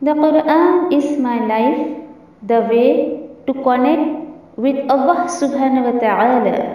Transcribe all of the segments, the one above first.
The Quran is my life, the way to connect with Allah subhanahu wa ta'ala.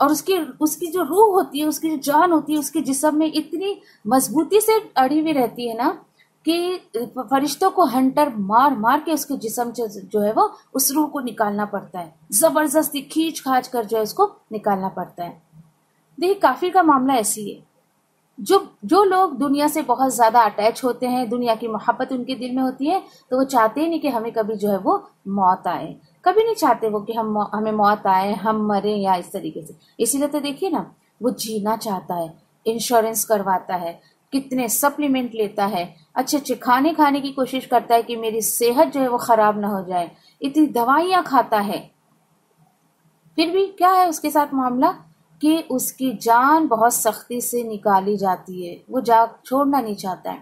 اور اس کی جو روح ہوتی ہے، اس کی جو جان ہوتی ہے، اس کے جسم میں اتنی مضبوطی سے اڑی ہوئی رہتی ہے نا کہ فرشتوں کو ہنٹر مار مار کے اس کے جسم سے جو ہے وہ اس روح کو نکالنا پڑتا ہے، زبردستی کھینچ کھانچ کر جو ہے اس کو نکالنا پڑتا ہے۔ دیکھیے کافر کا معاملہ ایسی ہے، جو لوگ دنیا سے بہت زیادہ اٹیچ ہوتے ہیں، دنیا کی محبت ان کے دل میں ہوتی ہے، تو وہ چاہتے ہی نہیں کہ ہمیں کبھی جو ہے وہ موت آئے، کبھی نہیں چاہتے وہ کہ ہمیں موت آئے، ہم مریں یا اس طریقے سے۔ اسی لیے تو دیکھیے نا، وہ جینا چاہتا ہے، انشورنس کرواتا ہے، کتنے سپلیمنٹ لیتا ہے، اچھے اچھے کھانے کی کوشش کرتا ہے کہ میری صحت جو ہے وہ خراب نہ ہو جائے، اتنی دوائیاں کھاتا ہے، پھر بھی کیا ہے اس کے ساتھ معاملہ کہ اس کی جان بہت سختی سے نکالی جاتی ہے، وہ چھوڑنا نہیں چاہتا ہے۔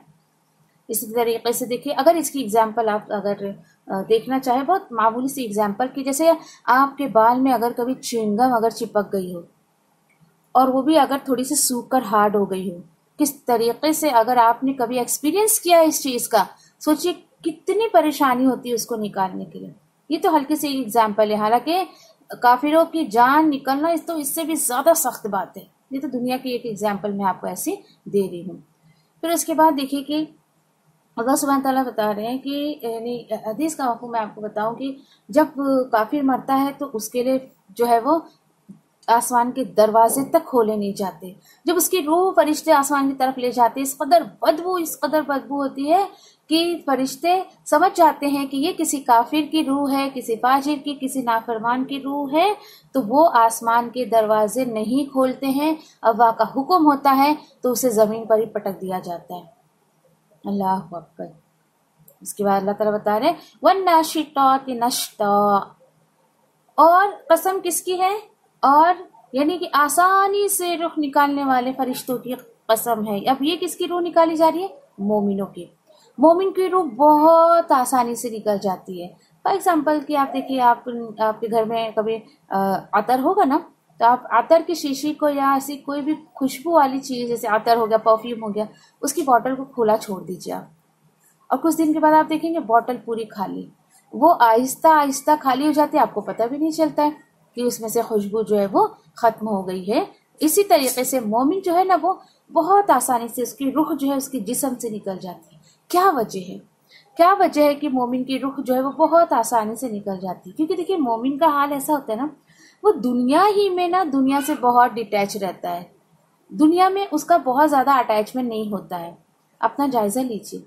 اسی طریقے سے دیکھیے، اگر اس کی اگزامپل آپ اگر دیکھنا چاہیں، بہت معمولی سی اگزامپل کہ جیسے آپ کے بال میں اگر کبھی چوئنگم اگر چپک گئی ہو اور وہ بھی اگر تھوڑی سی سوکھ کر ہارڈ ہو گئی ہو، کس طریقے سے اگر آپ نے کبھی ایکسپیرینس کیا اس چیز کا، سوچئے کتنی پریشانی ہوتی ہے اس کو نکالنے کے لیے۔ یہ تو ہلکی سی اگزامپل ہے، حالانکہ کافروں کی جان نکلنا اس سے بھی زیادہ سخت بات ہے۔ یہ تو دنیا کی ایک اگزامپل میں آپ کو ایسی دے رہی ہوں۔ پھر اس کے بعد دیکھیے کہ اللہ سبحانہ تعالیٰ بتا رہے ہیں کہ یعنی حدیث کا مفہوم میں آپ کو بتاؤں کہ جب کافر مرتا ہے تو اس کے لیے جو ہے وہ آسمان کے دروازے تک کھولے نہیں جاتے، جب اس کی روح فرشتے آسمان کی طرف لے جاتے، اس قدر بدبو ہوتی ہے کہ فرشتے سمجھ جاتے ہیں کہ یہ کسی کافر کی روح ہے، کسی فاجر کی، کسی نافرمان کی روح ہے، تو وہ آسمان کے دروازے نہیں کھولتے ہیں، اللہ کا حکم ہوتا ہے تو اسے زمین پر ہی پٹک دیا جاتا ہے۔ اللہ اکبر۔ اس کے بعد اللہ تعالیٰ بتا رہے ہیں وَالنَّاشِطَاتِ نَشْطًا، اور قسم کس کی ہے؟ اور یعنی کہ آسانی سے روح نکالنے والے فرشتوں کی قسم ہے۔ اب یہ کس کی روح نکالی جا رہی ہے؟ مومنوں کی۔ مومن کی روح بہت آسانی سے نکل جاتی ہے۔ فار ایگزامپل کہ آپ دیکھیے، آپ کے گھر میں کبھی عطر ہوگا نا، تو آپ عطر کی شیشی کو یا ایسی کوئی بھی خوشبو والی چیز جیسے عطر ہو گیا، پرفیوم ہو گیا، اس کی بوٹل کو کھلا چھوڑ دیجیے آپ، اور کچھ دن کے بعد آپ دیکھیں گے بوٹل پوری خالی، وہ آہستہ آہستہ خالی ہو جاتی ہے، آپ کو پتہ بھی نہیں چلتا ہے کہ اس میں سے خوشبو جو ہے وہ ختم ہو گئی ہے۔ اسی طریقے سے مومن جو ہے نا، وہ بہت آسانی سے اس کی روح جو ہے اس کے جسم سے نکل جاتی ہے۔ کیا وجہ ہے کہ مومن کی روح جو ہے وہ بہت آسانی سے نکل جاتی ہے؟ کیونکہ دیکھیے مومن کا حال ایسا ہوتا ہے نا، وہ دنیا ہی میں نا دنیا سے بہت ڈیٹیچ رہتا ہے، دنیا میں اس کا بہت زیادہ اٹیچمنٹ نہیں ہوتا ہے۔ اپنا جائزہ لیجیے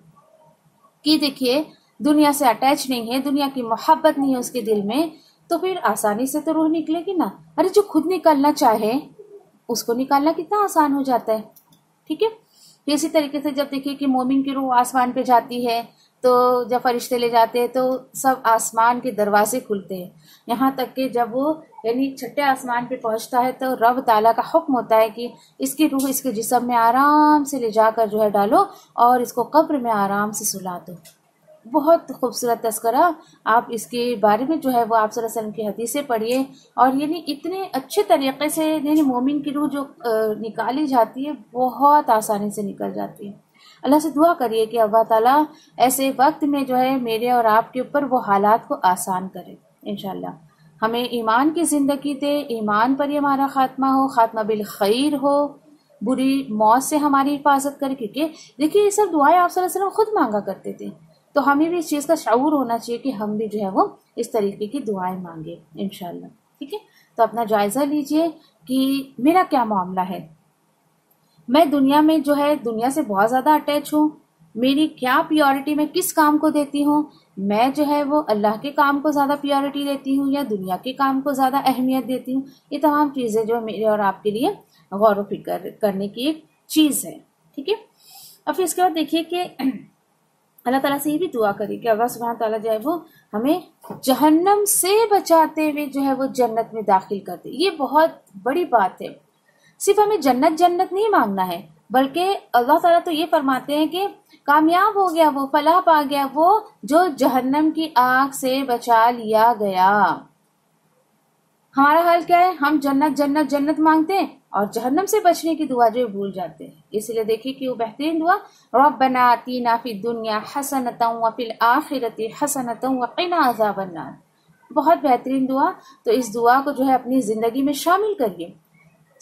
کہ دیکھیے دنیا سے اٹیچ نہیں ہے، دنیا کی محبت نہیں ہے اس کے دل میں، تو پھر آسانی سے تو روح نکلے گی نا۔ ارے جو خود نکالنا چاہے اس کو نکالنا کتنا آسان ہو جاتا ہے، ٹھیک ہے۔ اسی طریقے سے جب دیکھیے کہ مومن کی روح آسمان پہ جاتی ہے تو جب فرشتے لے جاتے ہیں تو سب آسمان کے دروازے کھلتے ہیں، یہاں تک کہ جب وہ یعنی چھٹے آسمان پہ پہنچتا ہے تو رب تعالیٰ کا حکم ہوتا ہے کہ اس کی روح اس کے جسم میں آرام سے لے جا کر جو ہے ڈالو اور اس کو قبر میں آرام سے سلا دو۔ بہت خوبصورت تذکرہ، آپ اس کے بارے میں جو ہے وہ آپ صلی اللہ علیہ وسلم کی حدیثیں پڑھیے، اور یعنی اتنے اچھے طریقے سے یعنی مومن کی روح جو نکالی جاتی ہے بہت آسانی سے نکل جاتی ہے۔ اللہ سے دعا کریے کہ اللہ تعالیٰ ایسے وقت میں جو ہے میرے اور آپ کے اوپر وہ حالات کو آسان کرے انشاءاللہ، ہمیں ایمان کی زندگی دے، ایمان پر ہی ہمارا خاتمہ ہو، خاتمہ بالخیر ہو، بری موت سے ہماری حفاظت کرے، کیونکہ دیکھیے یہ سب دعائیں آپ صلی اللہ علیہ وسلم خود مانگا کرتے تھے، تو ہمیں بھی اس چیز کا شعور ہونا چاہیے کہ ہم بھی جو ہے وہ اس طریقے کی دعائیں مانگے انشاءاللہ، ٹھیک ہے۔ تو اپنا جائزہ لیجئے کہ میرا کیا معاملہ ہے، میں دنیا میں جو ہے دنیا سے بہت زیادہ اٹیچ ہوں، میری کیا پیورٹی میں کس کام کو دیتی ہوں، میں جو ہے وہ اللہ کے کام کو زیادہ پیورٹی دیتی ہوں یا دنیا کے کام کو زیادہ اہمیت دیتی ہوں۔ یہ تمام چیزیں جو میرے اور آپ کے لیے غور و فکر کرنے کی ایک چیز ہے، ٹھیک ہے۔ اب پھر اس کے بعد دیکھیے کہ اللہ تعالیٰ سے یہ بھی دعا کری کہ اللہ سبحانہ تعالیٰ جو ہے وہ ہمیں جہنم سے بچاتے ہوئے جو ہے وہ جنت میں داخل کر دے۔ یہ بہت بڑی بات ہے، صرف ہمیں جنت نہیں مانگنا ہے، بلکہ اللہ تعالیٰ تو یہ فرماتے ہیں کہ کامیاب ہو گیا وہ، فلاح پا گیا وہ جو جہنم کی آگ سے بچا لیا گیا۔ ہمارا حال کیا ہے؟ ہم جنت مانگتے ہیں اور جہنم سے بچنے کی دعا جو بھول جاتے ہیں۔ اس لیے دیکھیے کہ وہ بہترین دعا ربنا آتینا فی الدنیا حسنۃ وفی الآخرۃ حسنۃ وقنا عذاب النار، بہت بہترین دعا۔ تو اس دعا کو جو ہے اپنی زندگی میں شامل کریے،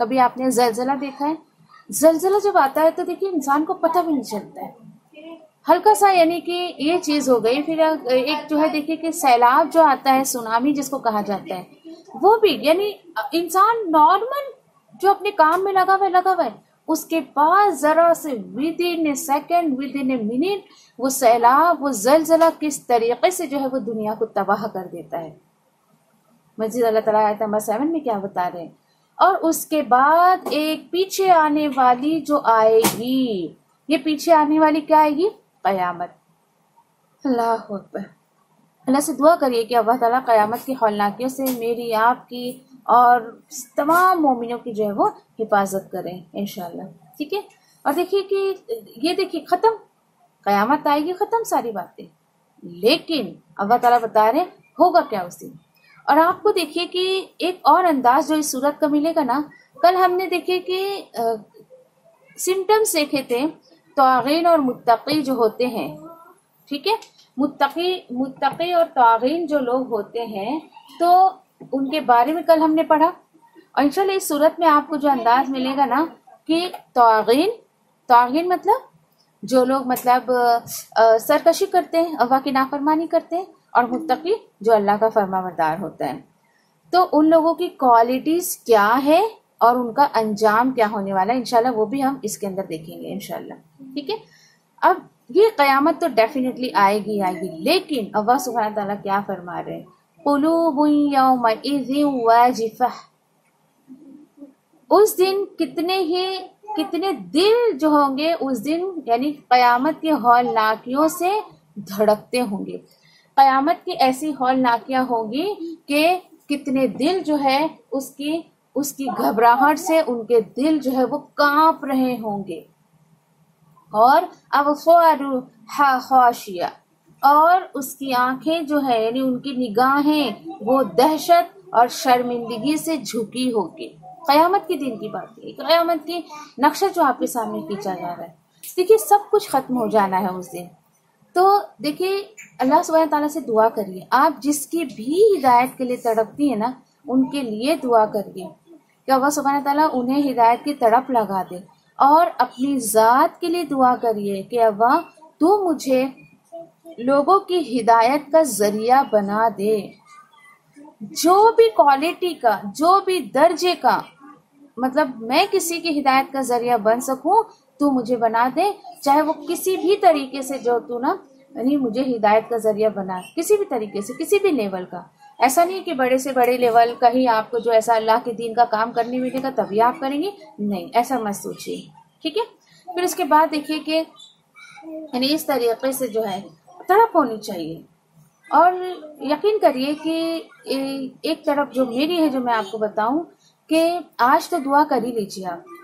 کبھی آپ نے زلزلہ دیکھا ہے؟ زلزلہ جب آتا ہے تو دیکھیے انسان کو پتہ بھی نہیں چلتا ہے، ہلکا سا یعنی کہ یہ چیز ہو گئی. پھر ایک جو ہے دیکھیے کہ سیلاب جو آتا ہے، سونامی جس کو کہا جاتا ہے، وہ بھی یعنی انسان نارمل جو اپنے کام میں لگا ہوا ہے، اس کے بعد ذرا سے with in a second, with in a minute, وہ سیلاب، وہ زلزلہ کس طریقے سے جو ہے وہ دنیا کو تباہ کر دیتا ہے. مزید اللہ تعالیٰ آیت نمبر 7 میں کیا بتا رہے ہیں؟ اور اس کے بعد ایک پیچھے آنے والی جو آئے گی، یہ پیچھے آنے والی کیا آئے گی؟ قیامت. اللہ اکبر. اللہ سے دعا کریے کہ اللہ تعالیٰ قیامت کی ہولناکیوں سے میری، آپ کی اور تمام مومنوں کی جو ہے وہ حفاظت کریں انشاءاللہ. ٹھیک ہے. اور دیکھیے کہ یہ دیکھیے ختم، قیامت آئے گی، ختم ساری باتیں، لیکن اللہ تعالیٰ بتا رہے ہوگا کیا اس دن. اور آپ کو دیکھیے کہ ایک اور انداز جو اس صورت کا ملے گا نا، کل ہم نے دیکھے کہ سمٹمز دیکھے تھے طاغین اور متقی جو ہوتے ہیں. ٹھیک ہے. متقی اور طاغین جو لوگ ہوتے ہیں تو ان کے بارے میں کل ہم نے پڑھا. اور انشاءاللہ اس صورت میں آپ کو جو انداز ملے گا نا کہ طاغین مطلب جو لوگ مطلب سرکشی کرتے ہیں، اللہ کی نافرمانی کرتے ہیں، اور متقی جو اللہ کا فرما بردار ہوتا ہے. تو ان لوگوں کی کوالٹیز کیا ہے اور ان کا انجام کیا ہونے والا ہے، انشاءاللہ وہ بھی ہم اس کے اندر دیکھیں گے انشاءاللہ. ٹھیک ہے. اب یہ قیامت تو ڈیفینیٹلی آئے گی، لیکن اللہ سبحانہ تعالیٰ کیا فرما رہے ہیں؟ قلوب یومئذ واجفہ. اس دن کتنے دل جو ہوں گے اس دن، یعنی قیامت کی ہولناکیوں سے دھڑکتے ہوں گے. قیامت کی ایسی ہولناکیاں ہوں گی کہ کتنے دل جو ہے اس کی گھبراہٹ سے ان کے دل جو ہے وہ کانپ رہے ہوں گے. اور ابصارها خاشیہ، اور اس کی آنکھیں جو ہے یعنی ان کی نگاہیں وہ دہشت اور شرمندگی سے جھکی ہوگی. قیامت کے دن کی بات ہے، قیامت کی نقشہ جو آپ کے سامنے کھینچا جا رہا ہے. دیکھیے سب کچھ ختم ہو جانا ہے اس دن. تو دیکھیے اللہ سبحانہ تعالیٰ سے دعا کریے، آپ جس کی بھی ہدایت کے لیے تڑپتی ہیں نا ان کے لیے دعا کریے کہ اللہ سبحانہ تعالیٰ انہیں ہدایت کی تڑپ لگا دے. اور اپنی ذات کے لیے دعا کریے کہ اللہ تو مجھے لوگوں کی ہدایت کا ذریعہ بنا دے. جو بھی کوالٹی کا، جو بھی درجے کا، مطلب میں کسی کی ہدایت کا ذریعہ بن سکوں تو مجھے بنا دے، چاہے وہ کسی بھی طریقے سے جو تو نا یعنی مجھے ہدایت کا ذریعہ بنا، کسی بھی طریقے سے، کسی بھی لیول کا. ایسا نہیں کہ بڑے سے بڑے لیول کا ہی آپ کو جو ایسا اللہ کے دین کا کام کرنے ملے گا تبھی آپ کریں گے، نہیں، ایسا مت سوچیے. ٹھیک ہے. پھر اس کے بعد دیکھیے کہ یعنی اس طریقے سے جو ہے تڑپ ہونی چاہیے. اور یقین کریے کہ ایک طرف جو میری ہے جو میں آپ کو بتاؤں کہ آج تو دعا کر ہی لیجیے آپ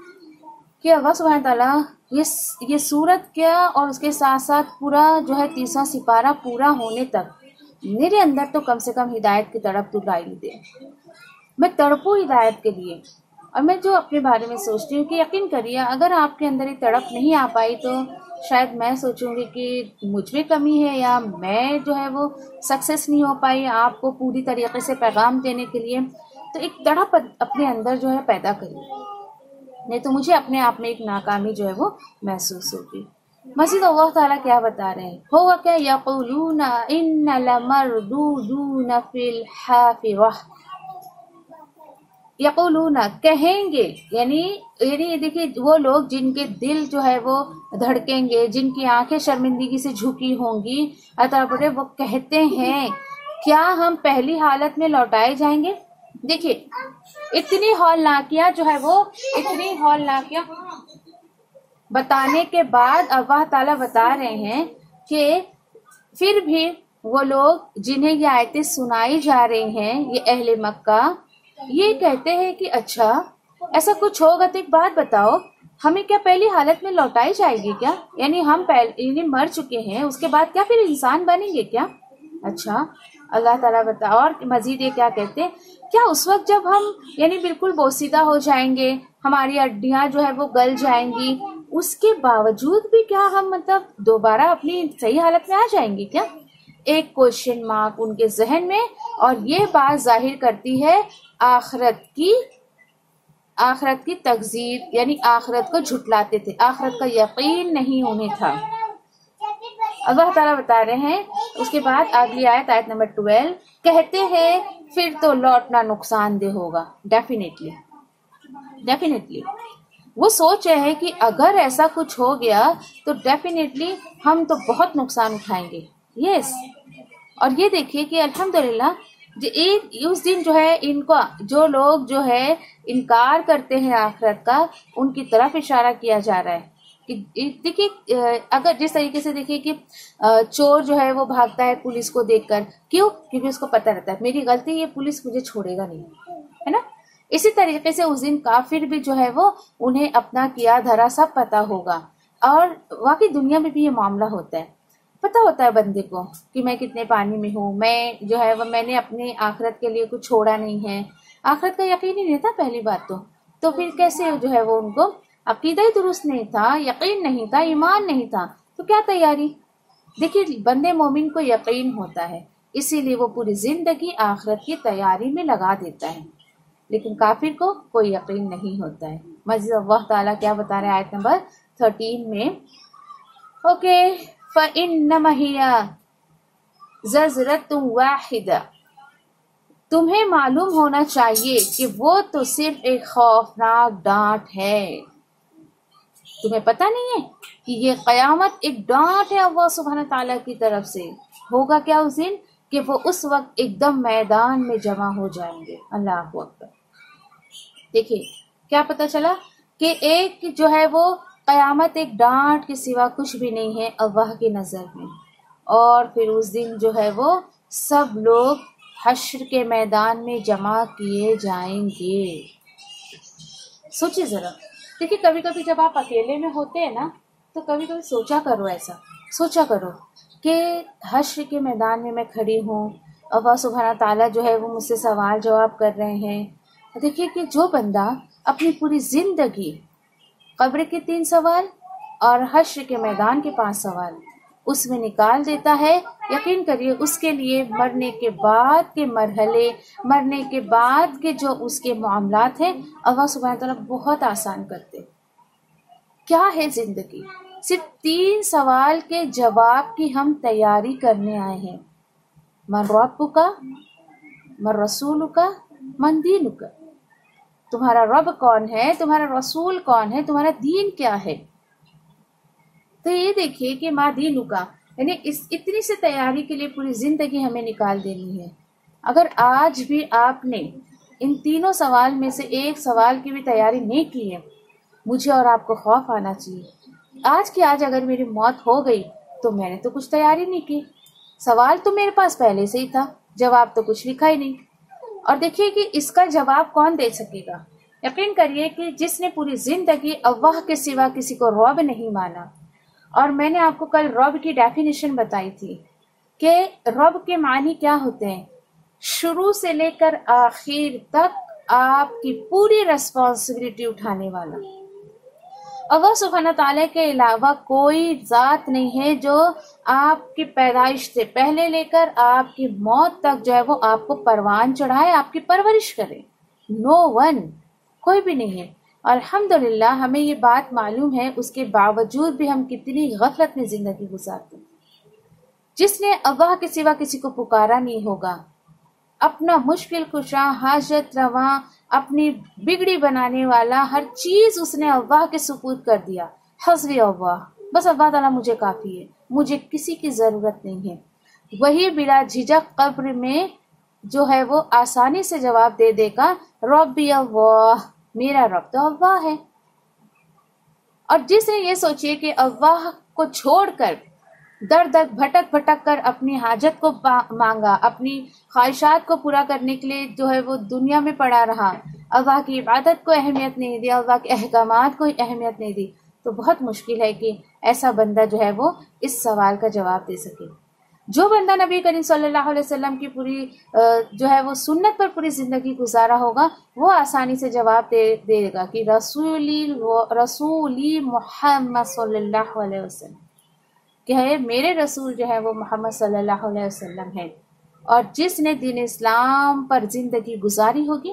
کہ اللہ سبحانہ تعالیٰ یہ صورت کیا اور اس کے ساتھ ساتھ پورا جو ہے 30واں سپارہ پورا ہونے تک میرے اندر تو کم سے کم ہدایت کی تڑپ تو ڈالی دے. میں تڑپوں ہدایت کے لیے. اور میں جو اپنے بارے میں سوچتی ہوں کہ یقین کریے اگر آپ کے اندر یہ تڑپ نہیں آ پائی تو شاید میں سوچوں گی کہ مجھ میں کمی ہے یا میں جو ہے وہ سکسیس نہیں ہو پائی آپ کو پوری طریقے سے پیغام دینے کے لیے. تو ایک تڑپ اپنے اندر جو ہے پیدا کریے، نہیں تو مجھے اپنے آپ میں ایک ناکامی جو ہے وہ محسوس ہوگی. مزید اللہ تعالیٰ کیا بتا رہے ہیں؟ ہوگا کیا؟ یقولون ان لمردودون فی الحافرہ. یقولون کہیں گے، یعنی دیکھیے وہ لوگ جن کے دل جو ہے وہ دھڑکیں گے، جن کی آنکھیں شرمندگی سے جھکی ہوں گی، اللہ وہ کہتے ہیں کیا ہم پہلی حالت میں لوٹائے جائیں گے. دیکھیے اتنی ہولناکیاں جو ہے وہ اتنی ہولناکیاں بتانے کے بعد اللہ تعالیٰ بتا رہے ہیں کہ پھر بھی وہ لوگ جنہیں یہ آیتیں سنائی جا رہی ہیں، یہ اہل مکہ، یہ کہتے ہیں کہ اچھا ایسا کچھ ہوگا تو ایک بات بتاؤ، ہمیں کیا پہلی حالت میں لوٹائی جائے گی کیا؟ یعنی ہم مر چکے ہیں اس کے بعد کیا پھر انسان بنیں گے کیا؟ اچھا اللہ تعالیٰ بتا. اور مزید یہ کیا کہتے ہیں؟ کیا اس وقت جب ہم یعنی بالکل بوسیدہ ہو جائیں گے، ہماری ہڈیاں جو ہے وہ گل جائیں گی، اس کے باوجود بھی کیا ہم مطلب دوبارہ اپنی صحیح حالت میں آ جائیں گے کیا؟ ایک کوشچن مارک ان کے ذہن میں. اور یہ بات ظاہر کرتی ہے آخرت کی آخرت کی تکذیب یعنی آخرت کو جھٹلاتے تھے، آخرت کا یقین نہیں انہیں تھا۔ اللہ تعالیٰ بتا رہے ہیں اس کے بعد اگلی آیت، آیت نمبر 12، کہتے ہیں پھر تو لوٹنا نقصان دہ ہوگا۔ ڈیفینیٹلی وہ سوچ رہے ہیں کہ اگر ایسا کچھ ہو گیا تو ڈیفینیٹلی ہم تو بہت نقصان اٹھائیں گے۔ یس، اور یہ دیکھیے کہ الحمدللہ اس دن جو ہے ان کو جو لوگ جو ہے انکار کرتے ہیں آخرت کا، ان کی طرف اشارہ کیا جا رہا ہے کہ دیکھیے اگر جس طریقے سے دیکھیے کہ چور جو ہے وہ بھاگتا ہے پولیس کو دیکھ کر، کیوں؟ کیونکہ اس کو پتہ رہتا ہے میری غلطی، یہ پولیس مجھے چھوڑے گا نہیں، ہے نا۔ اسی طریقے سے اس دن کافر بھی جو ہے وہ انہیں اپنا کیا دھرا سب پتہ ہوگا، اور واقعی دنیا میں بھی یہ معاملہ ہوتا ہے، پتہ ہوتا ہے بندے کو کہ میں کتنے پانی میں ہوں، میں جو ہے وہ میں نے اپنے آخرت کے لیے کچھ چھوڑا نہیں ہے، آخرت کا یقین ہی نہیں تھا پہلی بات تو پھر کیسے جو ہے وہ ان کو عقیدہ ہی درست نہیں تھا، یقین نہیں تھا، ایمان نہیں تھا، تو کیا تیاری؟ دیکھیے بندے مومن کو یقین ہوتا ہے، اسی لیے وہ پوری زندگی آخرت کی تیاری میں لگا دیتا ہے، لیکن کافر کو کوئی یقین نہیں ہوتا ہے۔ مزید اللہ تعالیٰ کیا بتا رہے ہیں آیت نمبر 13 میں، اوکے، فَإِنَّمَا هِيَ زَجْرَةٌ وَاحِدَةٌ، تمہیں معلوم ہونا چاہیے کہ وہ تو صرف ایک خوفناک ڈانٹ ہے۔ تمہیں پتہ نہیں ہے کہ یہ قیامت ایک ڈانٹ ہے اللہ سبحانہ تعالیٰ کی طرف سے؟ ہوگا کیا اس دن کہ وہ اس وقت ایک دم میدان میں جمع ہو جائیں گے۔ اللہ اکبر۔ دیکھیے کیا پتہ چلا کہ ایک جو ہے وہ قیامت ایک ڈانٹ کے سوا کچھ بھی نہیں ہے اللہ کی نظر میں، اور پھر اس دن جو ہے وہ سب لوگ حشر کے میدان میں جمع کیے جائیں گے۔ سوچیے ذرا، دیکھیے کبھی کبھی جب آپ اکیلے میں ہوتے ہیں نا تو کبھی کبھی سوچا کرو، ایسا سوچا کرو کہ حشر کے میدان میں میں کھڑی ہوں، اللہ سبحانہ تعالیٰ جو ہے وہ مجھ سے سوال جواب کر رہے ہیں۔ دیکھیے کہ جو بندہ اپنی پوری زندگی قبر کے 3 سوال اور حشر کے میدان کے 5 سوال اس میں نکال دیتا ہے، یقین کریے اس کے لیے مرنے کے بعد کے مرحلے، مرنے کے بعد کے جو اس کے معاملات ہیں، اللہ سبحانہ تعالیٰ بہت آسان کرتے۔ کیا ہے زندگی؟ صرف 3 سوال کے جواب کی ہم تیاری کرنے آئے ہیں۔ من ربک، من رسولک، من دینک، تمہارا رب کون ہے، تمہارا رسول کون ہے، تمہارا دین کیا ہے؟ تو یہ دیکھیے کہ ما دینک، یعنی اس اتنی سے تیاری کے لیے پوری زندگی ہمیں نکال دینی ہے۔ اگر آج بھی آپ نے ان 3 سوال میں سے ایک سوال کی بھی تیاری نہیں کی ہے، مجھے اور آپ کو خوف آنا چاہیے۔ آج کی آج اگر میری موت ہو گئی تو میں نے تو کچھ تیاری نہیں کی، سوال تو میرے پاس پہلے سے ہی تھا، جواب تو کچھ لکھا ہی نہیں۔ اور دیکھیے کہ اس کا جواب کون دے سکے گا؟ یقین کریے کہ جس نے پوری زندگی اللہ کے سوا کسی کو رب نہیں مانا، اور میں نے آپ کو کل رب کی ڈیفینیشن بتائی تھی کہ رب کے معنی کیا ہوتے ہیں، شروع سے لے کر آخر تک آپ کی پوری ریسپانسبلٹی اٹھانے والا۔ اللہ سبحانہ تعالیٰ کے علاوہ کوئی ذات نہیں ہے جو آپ کی پیدائش سے پہلے لے کر آپ کی موت تک جو ہے وہ آپ کو پروان چڑھائے، آپ کی پرورش کرے۔ نو ون، کوئی بھی نہیں ہے۔ الحمدللہ ہمیں یہ بات معلوم ہے، اس کے باوجود بھی ہم کتنی غفلت میں زندگی گزارتے ہیں۔ جس نے اللہ کے سوا کسی کو پکارا نہیں ہوگا، اپنا مشکل کشا، حاجت رواں، اپنی بگڑی بنانے والا، ہر چیز اس نے اللہ کے سپرد کر دیا۔ حسبی اللہ، بس اللہ تعالیٰ مجھے کافی ہے، مجھے کسی کی ضرورت نہیں ہے۔ وہی بلا جھجک قبر میں جو ہے وہ آسانی سے جواب دے دے گا، ربی اللہ، میرا رب تو اللہ ہے۔ اور جس نے یہ سوچے کہ اللہ کو چھوڑ کر در در بھٹک بھٹک کر اپنی حاجت کو مانگا، اپنی خواہشات کو پورا کرنے کے لیے جو ہے وہ دنیا میں پڑا رہا، اللہ کی عبادت کو اہمیت نہیں دی، اللہ کے احکامات کو اہمیت نہیں دی، تو بہت مشکل ہے کہ ایسا بندہ جو ہے وہ اس سوال کا جواب دے سکے۔ جو بندہ نبی کریم صلی اللہ علیہ وسلم کی پوری جو ہے وہ سنت پر پوری زندگی گزارا ہوگا، وہ آسانی سے جواب دے گا کہ رسولی محمد صلی اللہ علیہ وسلم، کہ ہے میرے رسول جو ہے وہ محمد صلی اللہ علیہ وسلم ہے۔ اور جس نے دین اسلام پر زندگی گزاری ہوگی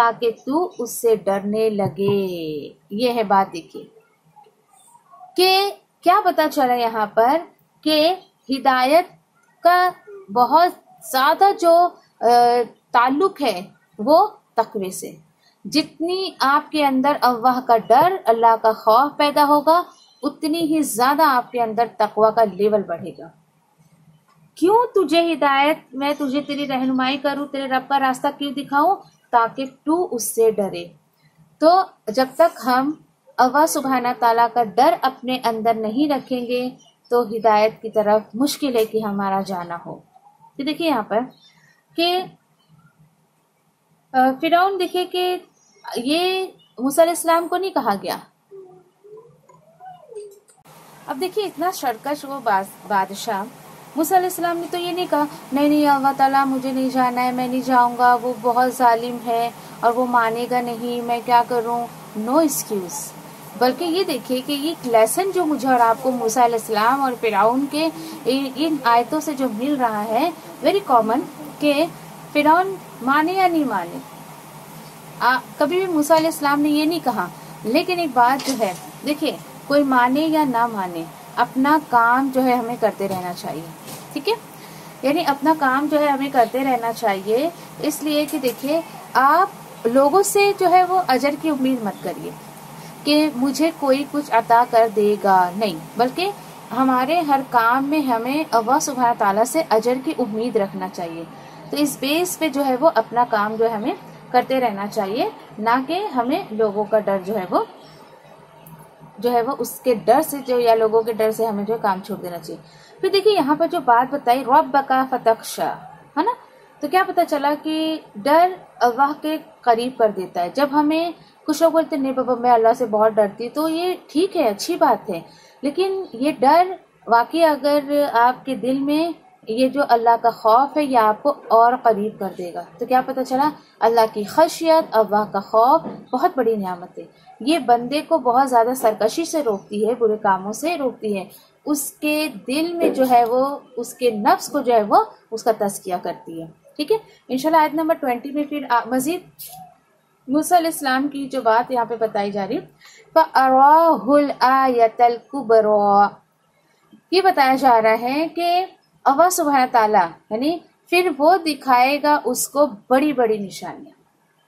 تاکہ تو اس سے ڈرنے لگے. یہ ہے بات. دیکھیے کہ کیا پتا چلا یہاں پر کہ ہدایت کا بہت زیادہ جو تعلق ہے وہ تقوی سے. جتنی آپ کے اندر اللہ کا ڈر، اللہ کا خوف پیدا ہوگا، اتنی ہی زیادہ آپ کے اندر تقوی کا لیول بڑھے گا. کیوں تجھے ہدایت، میں تجھے تیری رہنمائی کروں، تیرے رب کا راستہ کیوں دکھاؤں؟ تاکہ تو اس سے ڈرے. تو جب تک ہم اللہ سبحانہ تعالیٰ کا ڈر اپنے اندر نہیں رکھیں گے تو ہدایت کی طرف مشکل ہے کہ ہمارا جانا ہو. تو دیکھیے یہاں پر کہ فرعون، دیکھیے کہ یہ موسیٰ علیہ السلام کو نہیں کہا گیا. اب دیکھیے اتنا سرکش وہ بادشاہ، موسیٰ علیہ السلام نے تو یہ نہیں کہا نہیں اللہ تعالیٰ مجھے نہیں جانا ہے، میں نہیں جاؤں گا، وہ بہت ظالم ہے اور وہ مانے گا نہیں، میں کیا کروں. No excuse. بلکہ یہ دیکھیے کہ یہ لیسن جو مجھے اور آپ کو موسیٰ علیہ السلام اور فرعون کے ان آیتوں سے جو مل رہا ہے، ویری کامن، کہ فرعون مانے یا نہیں مانے. کبھی بھی موسیٰ علیہ السلام نے یہ نہیں کہا. لیکن ایک بات جو ہے، دیکھیے کوئی مانے یا نہ مانے، اپنا کام جو ہے ہمیں کرتے رہنا چاہیے. ٹھیک ہے، یعنی اپنا کام جو ہے ہمیں کرتے رہنا چاہیے. اس لیے کہ دیکھیے آپ لوگوں سے جو ہے وہ اجر کی امید مت کریے کہ مجھے کوئی کچھ عطا کر دے گا، نہیں، بلکہ ہمارے ہر کام میں ہمیں اللہ سبحانہ تعالیٰ سے اجر کی امید رکھنا چاہیے. تو اس بیس پہ جو ہے وہ اپنا کام جو ہے ہمیں کرتے رہنا چاہیے، نہ کہ ہمیں لوگوں کا ڈر جو ہے وہ اس کے ڈر سے جو، یا لوگوں کے ڈر سے ہمیں جو کام چھوڑ دینا چاہیے. پھر دیکھیے یہاں پر جو بات بتائی ربک فتخشی، ہے نا، تو کیا پتا چلا کہ ڈر اللہ کے قریب کر دیتا ہے. جب ہمیں کچھ لوگ بولتے نہیں بابا میں اللہ سے بہت ڈرتی، تو یہ ٹھیک ہے، اچھی بات ہے، لیکن یہ ڈر واقعی اگر آپ کے دل میں یہ جو اللہ کا خوف ہے یہ آپ کو اور قریب کر دے گا. تو کیا پتا چلا اللہ کی خشیت، اللہ کا خوف بہت بڑی نعمت ہے. یہ بندے کو بہت زیادہ سرکشی سے روکتی ہے، برے کاموں سے روکتی ہے. اس کے دل میں جو ہے وہ، اس کے نفس کو جو ہے وہ اس کا تزکیہ کرتی ہے. ٹھیک ہے، انشاءاللہ آیت نمبر 20 میں پھر مزید موسیٰ علیہ السلام کی جو بات یہاں پہ بتائی جا رہی فَأَرَاهُ الْآيَةَ الْكُبْرَى. یہ بتایا جا رہا ہے کہ اللہ سبحانہ تعالیٰ یعنی پھر وہ دکھائے گا اس کو بڑی بڑی نشانیاں.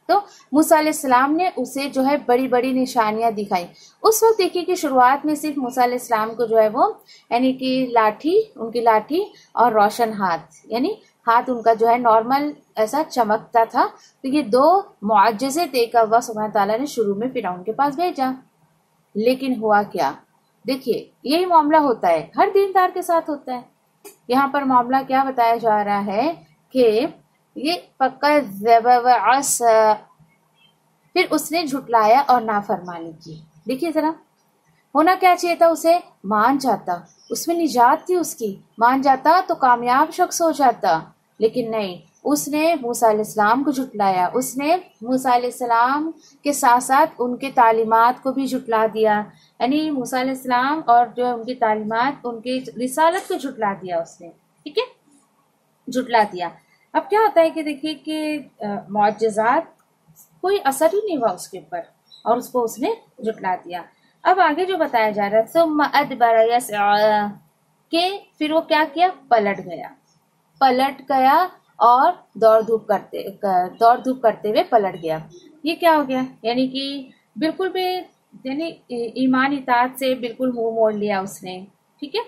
تو موسیٰ علیہ السلام نے اسے جو ہے بڑی بڑی نشانیاں دکھائی. اس وقت دیکھیے کہ شروعات میں صرف موسیٰ علیہ السلام کو جو ہے وہ یعنی کہ لاٹھی، ان کی لاٹھی اور روشن ہاتھ، یعنی ہاتھ ان کا جو ہے نارمل ایسا چمکتا تھا. تو یہ دو معجزے دے کر اللہ سبحانہ تعالیٰ نے شروع میں فرعون کے پاس بھیجا. لیکن ہوا کیا؟ دیکھیے یہی معاملہ ہوتا ہے، ہر دیندار کے ساتھ ہوتا ہے. یہاں پر معاملہ کیا بتایا جا رہا ہے کہ یہ فَكَذَّبَ وَعَصَىٰ، پھر اس نے جھٹلایا اور نافرمانی کی. دیکھیے ذرا، ہونا کیا چاہیے تھا، اسے مان جاتا، اس میں نجات تھی، اس کی مان جاتا تو کامیاب شخص ہو جاتا. لیکن نہیں، اس نے موسیٰ علیہ السلام کو جھٹلایا. اس نے موسیٰ علیہ السلام کے ساتھ ساتھ ان کے تعلیمات کو بھی جھٹلا دیا. یعنی موسیٰ علیہ السلام اور جو ان کی تعلیمات، ان کی رسالت کو جھٹلا دیا اس نے. ٹھیک ہے، جھٹلا دیا. اب کیا ہوتا ہے کہ دیکھیے کہ معجزات کوئی اثر ہی نہیں ہوا اس کے اوپر اور اس کو اس نے جھٹلا دیا. اب آگے جو بتایا جا رہا ہے ثم ادبر یسعی، کہ پھر وہ کیا کیا، پلٹ گیا اور دوڑ دھوپ کرتے ہوئے پلٹ گیا. یہ کیا ہو گیا؟ یعنی کہ بالکل بھی یعنی ایمان اطاعت سے بالکل منہ موڑ لیا اس نے. ٹھیک ہے،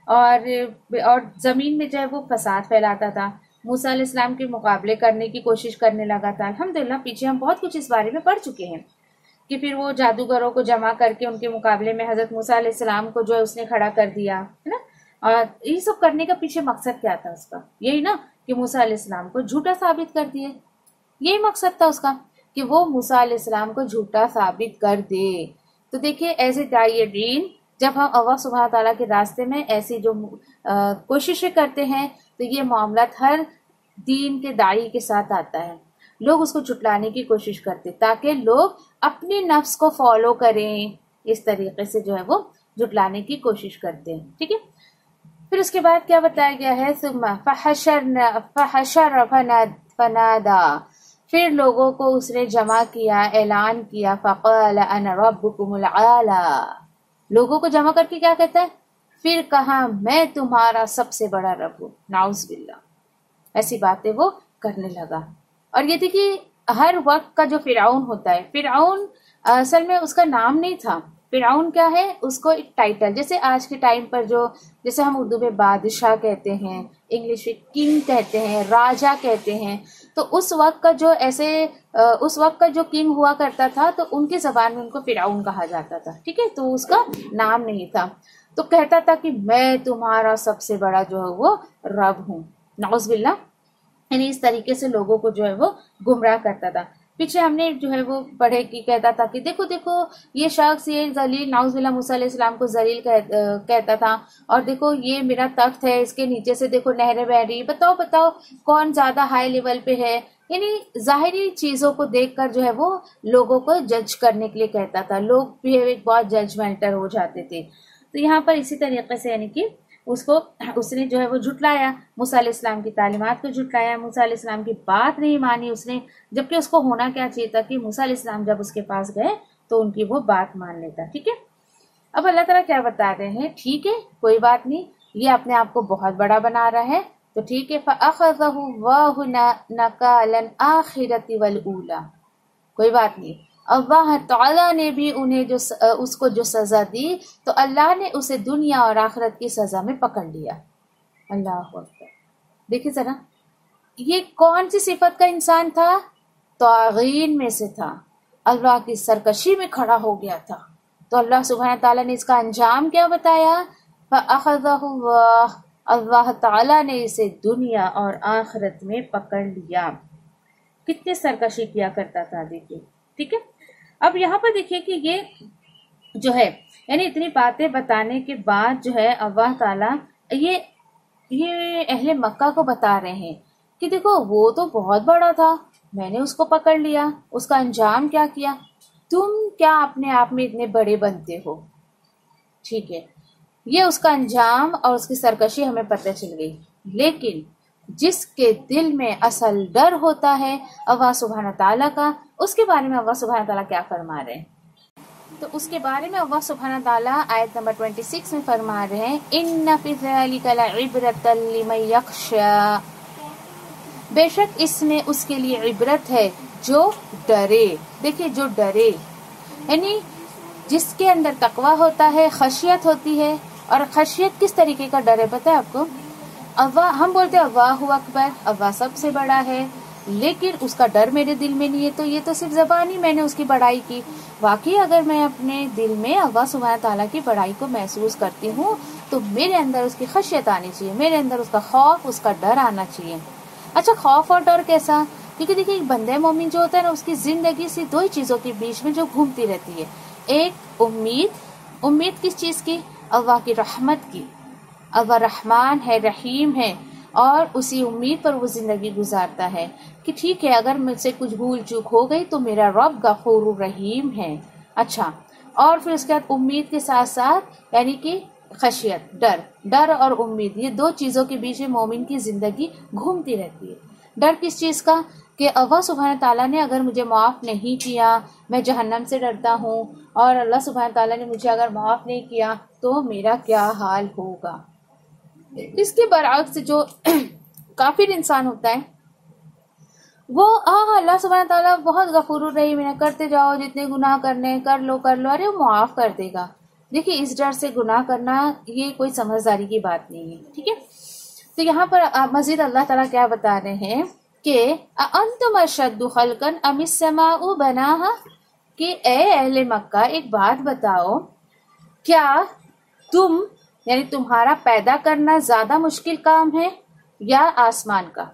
اور زمین میں جو ہے وہ فساد پھیلاتا تھا، موسیٰ علیہ السلام کے مقابلے کرنے کی کوشش کرنے لگا تھا. الحمدللہ پیچھے ہم بہت کچھ اس بارے میں پڑھ چکے ہیں کہ پھر وہ جادوگروں کو جمع کر کے ان کے مقابلے میں حضرت موسیٰ علیہ السلام کو جو ہے اس نے کھڑا کر دیا ہے نا. اور یہ سب کرنے کا پیچھے مقصد کیا تھا اس کا؟ یہی نا کہ موسیٰ علیہ السلام کو جھوٹا ثابت کر دیے. یہی مقصد تھا اس کا کہ وہ موسیٰ علیہ السلام کو جھوٹا ثابت کر دے. تو دیکھیے ایسے داعی دین جب ہم اللہ سبحانہ تعالیٰ کے راستے میں ایسی جو کوششیں کرتے ہیں تو یہ معاملات ہر دین کے داعی کے ساتھ آتا ہے. لوگ اس کو جھٹلانے کی کوشش کرتے تاکہ لوگ اپنے نفس کو فالو کریں، اس طریقے سے جو ہے وہ جھٹلانے کی کوشش کرتے ہیں. ٹھیک ہے، پھر اس کے بعد کیا بتایا گیا ہے ثم فحشر فنادا، پھر لوگوں کو اس نے جمع کیا، اعلان کیا، فقال انا ربکم العالی، لوگوں کو جمع کر کے کیا کہتا ہے؟ پھر کہا میں تمہارا سب سے بڑا رب ہوں، نعوذ باللہ، ایسی باتیں وہ کرنے لگا۔ اور یہ تھی کہ ہر وقت کا جو فرعون ہوتا ہے، فرعون اصل میں اس کا نام نہیں تھا، فرعون کیا ہے؟ اس کو ایک ٹائٹل، جیسے آج کے ٹائم پر جو، جیسے ہم اردو میں بادشاہ کہتے ہیں، انگلش میں کنگ کہتے ہیں، راجا کہتے ہیں، تو اس وقت کا جو ایسے اس وقت کا جو کنگ ہوا کرتا تھا تو ان کی زبان میں ان کو فرعون کہا جاتا تھا، ٹھیک ہے، تو اس کا نام نہیں تھا، تو کہتا تھا کہ میں تمہارا سب سے بڑا جو ہے وہ رب ہوں، نعوذ باللہ، یعنی اس طریقے سے لوگوں کو جو ہے وہ گمراہ کرتا تھا۔ پیچھے ہم نے جو ہے وہ پڑھے کہ کہتا تھا کہ دیکھو دیکھو یہ شخص، یہ ذلیل، نعوذ باللہ، موسیٰ علیہ السلام کو ذلیل کہتا تھا، اور دیکھو یہ میرا تخت ہے، اس کے نیچے سے دیکھو نہریں بہ رہی، بتاؤ بتاؤ کون زیادہ ہائی لیول پہ ہے، یعنی ظاہری چیزوں کو دیکھ کر جو ہے وہ لوگوں کو جج کرنے کے لیے کہتا تھا، لوگ بھی ایک بہت ججمنٹل ہو جاتے تھے۔ تو یہاں پر اسی طریقے سے یعنی کہ اس نے جو ہے وہ جھٹلایا، موسیٰ علیہ السلام کی تعلیمات کو جھٹلایا، موسیٰ علیہ السلام کی بات نہیں مانی اس نے، جبکہ اس کو ہونا کیا چاہیے تھا کہ موسیٰ علیہ السلام جب اس کے پاس گئے تو ان کی وہ بات مان لیتا، ٹھیک ہے۔ اب اللہ تعالیٰ کیا بتا رہے ہیں؟ ٹھیک ہے کوئی بات نہیں، یہ اپنے آپ کو بہت بڑا بنا رہا ہے، تو ٹھیک ہے، فَأَخَذَهُ اللَّهُ نَكَالَ الْآخِرَةِ وَالْأُولَى، کوئی بات نہیں، اللہ تعالیٰ نے بھی انہیں جو اس کو جو سزا دی تو اللہ نے اسے دنیا اور آخرت کی سزا میں پکڑ لیا۔ اللہ اکبر، دیکھیں ذرا یہ کون سی صفت کا انسان تھا؟ طاغین میں سے تھا، اللہ کی سرکشی میں کھڑا ہو گیا تھا، تو اللہ سبحانہ تعالیٰ نے اس کا انجام کیا بتایا؟ فَأَخَذَهُ اللَّهُ، اللہ تعالیٰ نے اسے دنیا اور آخرت میں پکڑ لیا۔ کتنے سرکشی کیا کرتا تھا، دیکھیے، ٹھیک ہے۔ اب یہاں پر دیکھیے کہ یہ جو ہے یعنی اتنی باتیں بتانے کے بعد جو ہے اللہ تعالیٰ یہ اہل مکہ کو بتا رہے ہیں کہ دیکھو وہ تو بہت بڑا تھا، میں نے اس کو پکڑ لیا، اس کا انجام کیا کیا، تم کیا اپنے آپ میں اتنے بڑے بنتے ہو، ٹھیک ہے، یہ اس کا انجام اور اس کی سرکشی ہمیں پتہ چل گئی۔ لیکن جس کے دل میں اصل ڈر ہوتا ہے اللہ سبحانہ تعالیٰ کا، اس کے بارے میں اللہ سبحانہ تعالیٰ کیا فرما رہے ہیں؟ تو اس کے بارے میں اللہ سبحانہ تعالیٰ آیت نمبر 26 میں فرما رہے ہیں، اِنَّ فِي ذَلِكَ لَعِبْرَةً لِمَن يَخْشَىٰ، بے شک اس میں اس کے لیے عبرت ہے جو ڈرے۔ دیکھیے جو ڈرے، یعنی جس کے اندر تقویٰ ہوتا ہے، خشیت ہوتی ہے، اور خشیت کس طریقے کا ڈر ہے پتہ ہے آپ کو؟ اللہ، ہم بولتے ہیں اللہ اکبر، اللہ سب سے بڑا ہے، لیکن اس کا ڈر میرے دل میں نہیں ہے، تو یہ تو صرف زبانی میں نے اس کی بڑائی کی۔ واقعی اگر میں اپنے دل میں اللہ سبحانہ تعالیٰ کی بڑائی کو محسوس کرتی ہوں تو میرے اندر اس کی خشیت آنی چاہیے، میرے اندر اس کا خوف، اس کا ڈر آنا چاہیے۔ اچھا خوف اور ڈر کیسا؟ کیونکہ دیکھیے ایک بندہ مومن جو ہوتا ہے نا، اس کی زندگی سے دو ہی چیزوں کے بیچ میں جو گھومتی رہتی ہے، ایک امید کس چیز کی؟ اللہ کی رحمت کی، اللہ رحمان ہے، رحیم ہے، اور اسی امید پر وہ زندگی گزارتا ہے کہ ٹھیک ہے اگر مجھ سے کچھ بھول چوک ہو گئی تو میرا رب غفور رحیم ہے۔ اچھا، اور پھر اس کے بعد امید کے ساتھ ساتھ یعنی کہ خشیت، ڈر اور امید، یہ دو چیزوں کے بیچ میں مومن کی زندگی گھومتی رہتی ہے۔ ڈر کس چیز کا؟ کہ اللہ سبحانہ تعالیٰ نے اگر مجھے معاف نہیں کیا، میں جہنم سے ڈرتا ہوں، اور اللہ سبحانہ تعالیٰ نے مجھے اگر معاف نہیں کیا تو میرا کیا حال ہوگا۔ اس کے برعکس جو کافر انسان ہوتا ہے وہ اللہ سبحانہ تعالیٰ بہت غفور الرحیم ہے، کرتے جاؤ جتنے گناہ کرنے کر لو ارے وہ معاف کر دے گا۔ دیکھیے اس ڈر سے گناہ کرنا یہ کوئی سمجھداری کی بات نہیں ہے، ٹھیک ہے۔ تو یہاں پر مزید اللہ تعالیٰ کیا بتا رہے ہیں کہ أَأَنْتُمْ أَشَدُّ خَلْقًا أَمِ السَّمَاءُ بَنَاهَا، کہ اے اہل مکہ ایک بات بتاؤ، کیا تم یعنی تمہارا پیدا کرنا زیادہ مشکل کام ہے یا آسمان کا؟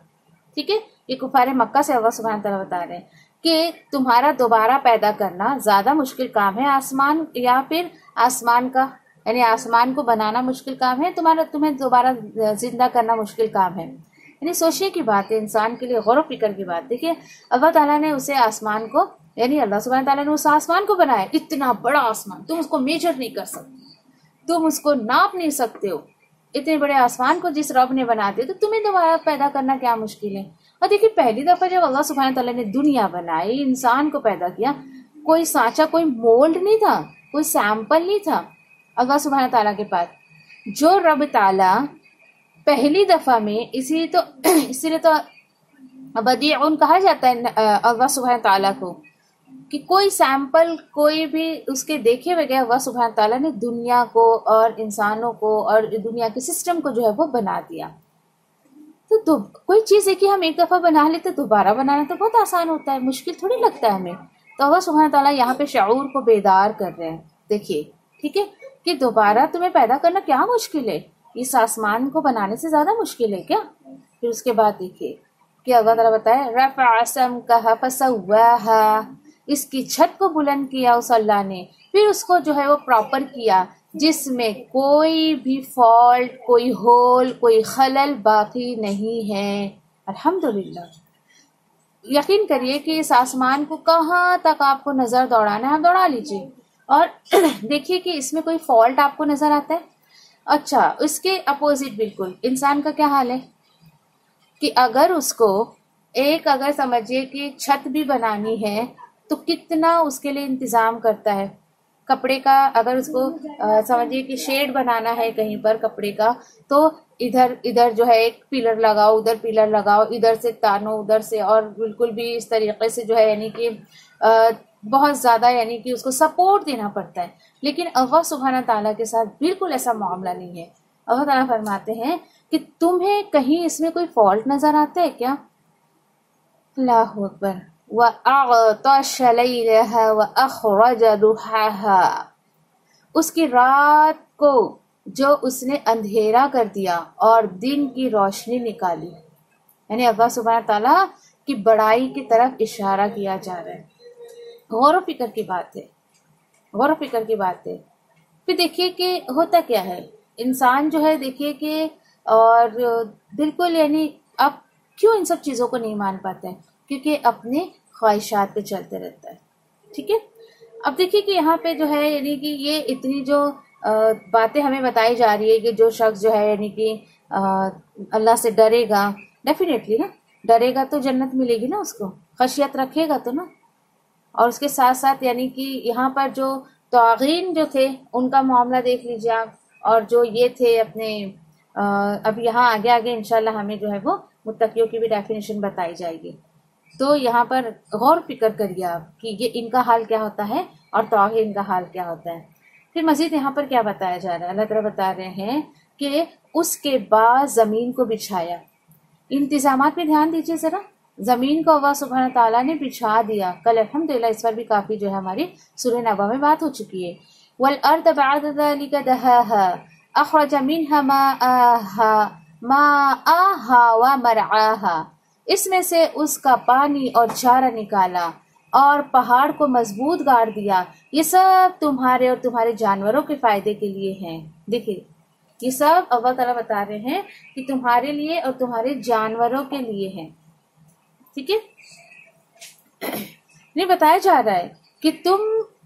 ٹھیک ہے، یہ کفار مکہ سے اللہ سبحانہ تعالیٰ بتا رہے ہیں کہ تمہارا دوبارہ پیدا کرنا زیادہ مشکل کام ہے آسمان یا پھر آسمان کا، یعنی آسمان کو بنانا مشکل کام ہے، تمہیں دوبارہ زندہ کرنا مشکل کام ہے۔ یعنی سوچنے کی بات ہے، انسان کے لیے غور و فکر کی بات۔ دیکھیے اللہ تعالیٰ نے اسے آسمان کو یعنی اللہ سبحانہ تعالیٰ نے اس آسمان کو بنایا، اتنا بڑا آسمان، تم اس کو میجر نہیں کر سکتے، تم اس کو ناپ نہیں سکتے ہو، اتنے بڑے آسمان کو جس رب نے بنا دیا تو تمہیں دوبارہ پیدا کرنا کیا مشکل ہے؟ اور دیکھیے پہلی دفعہ جب اللہ سبحانہ تعالیٰ نے دنیا بنائی، انسان کو پیدا کیا، کوئی سانچہ، کوئی مولڈ نہیں تھا، کوئی سیمپل نہیں تھا اللہ سبحانہ تعالیٰ کے پاس. جو رب تعالیٰ پہلی دفعہ میں اسی لیے تو بدیعون کہا جاتا ہے اللہ سبحانہ تعالیٰ کو، کہ کوئی سیمپل، کوئی بھی اس کے دیکھے بغیر اللہ سبحانہ تعالیٰ نے دنیا کو اور انسانوں کو اور دنیا کے سسٹم کو جو ہے وہ بنا دیا. تو کوئی چیز ہے کہ ہم ایک دفعہ بنا لیتے، دوبارہ بنانا تو بہت آسان ہوتا ہے، مشکل تھوڑی لگتا ہے ہمیں. تو اللہ سبحانہ تعالیٰ یہاں پہ شعور کو بیدار کر رہے ہیں. دیکھیے ٹھیک ہے کہ دوبارہ تمہیں پیدا کرنا کیا مشکل ہے، اس آسمان کو بنانے سے زیادہ مشکل ہے کیا. پھر اس کے بعد دیکھیے کہ اللہ تعالیٰ بتائے رفع سمکہ فسواہا، اس کی چھت کو بلند کیا اس اللہ نے، پھر اس کو جو ہے وہ پراپر کیا، جس میں کوئی بھی فالٹ، کوئی ہول، کوئی خلل باقی نہیں ہے. الحمدللہ. یقین کریے کہ اس آسمان کو کہاں تک آپ کو نظر دوڑانا ہے آپ دوڑا لیجیے، اور دیکھیے کہ اس میں کوئی فالٹ آپ کو نظر آتا ہے. اچھا اس کے اپوزٹ بالکل انسان کا کیا حال ہے کہ اگر اس کو اگر سمجھیے کہ چھت بھی بنانی ہے تو کتنا اس کے لیے انتظام کرتا ہے. کپڑے کا اگر اس کو سمجھیے کہ شیڈ بنانا ہے کہیں پر کپڑے کا، تو ادھر جو ہے ایک پلر لگاؤ، ادھر پلر لگاؤ، ادھر سے تانو، ادھر سے، اور بالکل بھی اس طریقے سے جو ہے یعنی کہ بہت زیادہ یعنی کہ اس کو سپورٹ دینا پڑتا ہے. لیکن اللہ سبحانہ تعالیٰ کے ساتھ بالکل ایسا معاملہ نہیں ہے. اللہ تعالیٰ فرماتے ہیں کہ تمہیں کہیں اس میں کوئی فالٹ نظر آتا ہے کیا؟ اللہ اکبر. وَأَغْطَشَ لَيْلَهَا وَأَخْرَجَ ضُحَاهَا، اس کی رات کو جو اس نے اندھیرا کر دیا اور دن کی روشنی نکالی. یعنی اللہ سبحانہ تعالیٰ کی بڑائی کی طرف اشارہ کیا جا رہا ہے. غور و فکر کی بات ہے، غور و فکر کی بات ہے. پھر دیکھیے کہ ہوتا کیا ہے، انسان جو ہے دیکھیے کہ اور بالکل یعنی اب کیوں ان سب چیزوں کو نہیں مان پاتا ہے، کیونکہ اپنے خواہشات پہ چلتے رہتا ہے. ٹھیک ہے. اب دیکھیے کہ یہاں پہ جو ہے یعنی کہ یہ اتنی جو باتیں ہمیں بتائی جا رہی ہے کہ جو شخص جو ہے یعنی کہ اللہ سے ڈرے گا، ڈیفینیٹلی نا ڈرے گا تو جنت ملے گی نا، اس کو خشیت رکھے گا تو نا. اور اس کے ساتھ ساتھ یعنی کہ یہاں پر جو طاغین جو تھے ان کا معاملہ دیکھ لیجیے آپ، اور جو یہ تھے اپنے اب یہاں آگے آگے انشاءاللہ ہمیں جو ہے وہ متقیوں کی بھی ڈیفینیشن بتائی جائے گی. تو یہاں پر غور فکر کریے آپ کہ یہ ان کا حال کیا ہوتا ہے اور طاغین کا حال کیا ہوتا ہے. پھر مزید یہاں پر کیا بتایا جا رہا ہے، اللہ تعالیٰ بتا رہے ہیں کہ اس کے بعد زمین کو بچھایا. انتظامات پہ دھیان دیجیے ذرا. زمین کو اللہ سبحانہ تعالیٰ نے بچھا دیا. کل الحمدللہ اس پر بھی کافی جو ہے ہماری سورہ نبا میں بات ہو چکی ہے. وَالْأَرْضَ بَعْدَ ذَلِكَ دَحَاهَا أَخْرَجَ مِنْهَا مَاءَهَا وَمَرْعَاهَا، اس میں سے اس کا پانی اور چارہ نکالا اور پہاڑ کو مضبوط گاڑ دیا. یہ سب تمہارے اور تمہارے جانوروں کے فائدے کے لیے ہیں. دیکھیے یہ سب اللہ تعالیٰ بتا رہے ہیں کہ تمہارے لیے اور تمہارے جانوروں کے لیے ہیں. ٹھیک ہے. نہیں بتایا جا رہا ہے کہ تم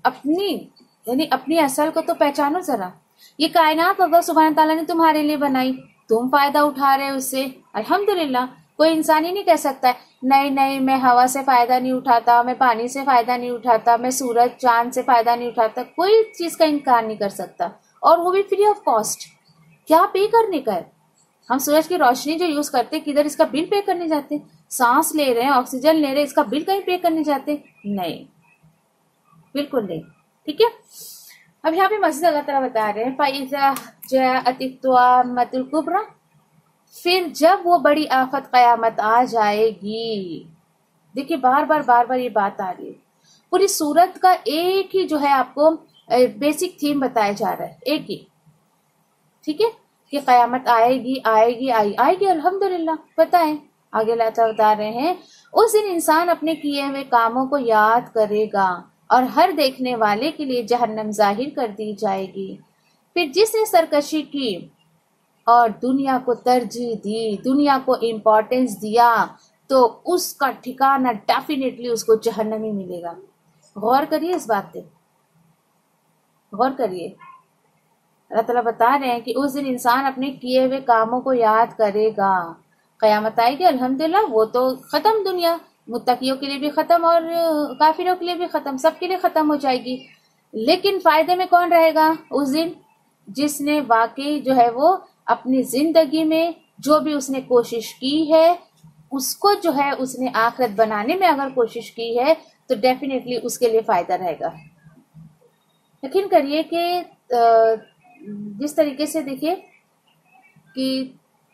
اپنی اصل کو تو پہچانو ذرا. یہ کائنات اللہ سبحانہ تعالیٰ نے تمہارے لیے بنائی، تم فائدہ اٹھا رہے اس سے. الحمدللہ. کوئی انسان ہی نہیں کہہ سکتا ہے نہیں میں ہوا سے فائدہ نہیں اٹھاتا، میں پانی سے فائدہ نہیں اٹھاتا، میں سورج چاند سے فائدہ نہیں اٹھاتا. کوئی چیز کا انکار نہیں کر سکتا، اور وہ بھی فری آف کاسٹ. کیا پے کرنے کا ہے؟ ہم سورج کی روشنی جو یوز کرتے کدھر اس کا بل پے کرنے جاتے؟ سانس لے رہے ہیں، آکسیجن لے رہے ہیں، اس کا بل کہیں پے کرنے جاتے؟ نہیں، بالکل نہیں. ٹھیک ہے. اب یہاں پہ مسجد اللہ تعالیٰ بتا رہے ہیں فَإِذَا جَاءَتِ الطَّامَّةُ الْكُبْرَى، پھر جب وہ بڑی آفت قیامت آ جائے گی. دیکھیے بار بار یہ بات آ رہی ہے. پوری سورت کا ایک ہی جو ہے آپ کو بیسک تھیم بتایا جا رہا ہے، ایک ہی. ٹھیک ہے کہ قیامت آئے گی. الحمدللہ. پتہ ہے آگے اللہ تعالیٰ بتا رہے ہیں اس دن انسان اپنے کیے ہوئے کاموں کو یاد کرے گا اور ہر دیکھنے والے کے لیے جہنم ظاہر کر دی جائے گی. پھر جس نے سرکشی کی اور دنیا کو ترجیح دی، دنیا کو امپورٹنس دیا، تو اس کا ٹھکانہ ڈیفینیٹلی اس کو جہنم ہی ملے گا. غور کریے اس بات پہ، غور کریے. اللہ تعالیٰ بتا رہے ہیں کہ اس دن انسان اپنے کیے ہوئے کاموں کو یاد کرے گا. قیامت آئے گی الحمدللہ وہ تو ختم دنیا، متقیوں کے لیے بھی ختم اور کافروں کے لیے بھی ختم، سب کے لیے ختم ہو جائے گی. لیکن فائدے میں کون رہے گا اس دن؟ جس نے واقعی جو ہے وہ اپنی زندگی میں جو بھی اس نے کوشش کی ہے اس کو جو ہے اس نے آخرت بنانے میں اگر کوشش کی ہے تو ڈیفینیٹلی اس کے لیے فائدہ رہے گا. یقین کریے کہ جس طریقے سے دیکھیے کہ